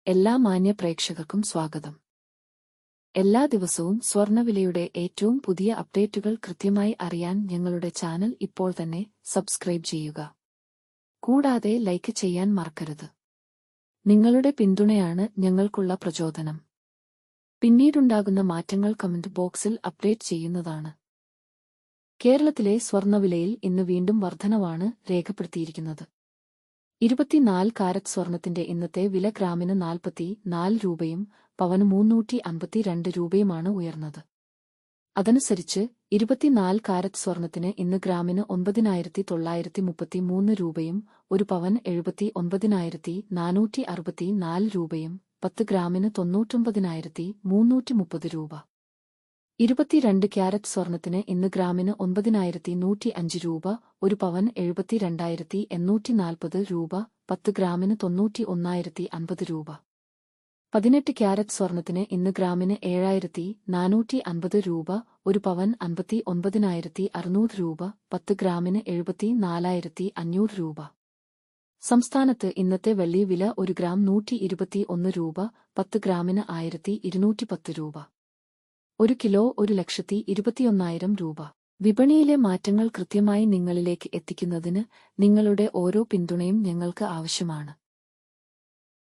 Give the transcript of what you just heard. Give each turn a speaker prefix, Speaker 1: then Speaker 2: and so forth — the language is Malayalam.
Speaker 1: എല്ലാ മാന്യ പ്രേക്ഷകർക്കും സ്വാഗതം. എല്ലാ ദിവസവും സ്വർണ്ണവിലയുടെ ഏറ്റവും പുതിയ അപ്ഡേറ്റുകൾ കൃത്യമായി അറിയാൻ ഞങ്ങളുടെ ചാനൽ ഇപ്പോൾ തന്നെ സബ്സ്ക്രൈബ് ചെയ്യുക. കൂടാതെ ലൈക്ക് ചെയ്യാൻ മറക്കരുത്. നിങ്ങളുടെ പിന്തുണയാണ് ഞങ്ങൾക്കുള്ള പ്രചോദനം. പിന്നീടുണ്ടാകുന്ന മാറ്റങ്ങൾ കമന്റ് ബോക്സിൽ അപ്ഡേറ്റ് ചെയ്യുന്നതാണ്. കേരളത്തിലെ സ്വർണ്ണവിലയിൽ ഇന്ന് വീണ്ടും വർധനവാണ് രേഖപ്പെടുത്തിയിരിക്കുന്നത്. 24 കാരറ്റ് സ്വർണത്തിന്റെ ഇന്നത്തെ വില ഗ്രാമിന് 44 രൂപയും പവന് 352 രൂപയുമാണ് ഉയർന്നത്. അതനുസരിച്ച് 24 കാരറ്റ് സ്വർണത്തിന് ഇന്ന് ഗ്രാമിന് 9,933 രൂപയും ഒരു പവൻ 79,464 രൂപയും 10 ഗ്രാമിന് 99,330 രൂപ. 22 ക്യാരറ്റ് സ്വർണത്തിന് ഇന്ന് ഗ്രാമിന് 9,105 രൂപ, ഒരു പവൻ 72,840 രൂപ, 10 ഗ്രാമിന് 91,050 രൂപ. 18 ക്യാരറ്റ് സ്വർണത്തിന് ഇന്ന് ഗ്രാമിന് 7,450 രൂപ, ഒരു പവൻ 59,600 രൂപ, 10 ഗ്രാമിന് 74,500 രൂപ. സംസ്ഥാനത്ത് ഇന്നത്തെ വെള്ളി വില 1 ഗ്രാം 121 രൂപ, 10 ഗ്രാമിന് 1,210 രൂപ. 1 കിലോ 1,21,000 രൂപ. വിപണിയിലെ മാറ്റങ്ങൾ കൃത്യമായി നിങ്ങളിലേക്ക് എത്തിക്കുന്നതിന് നിങ്ങളുടെ ഓരോ പിന്തുണയും ഞങ്ങൾക്ക് ആവശ്യമാണ്.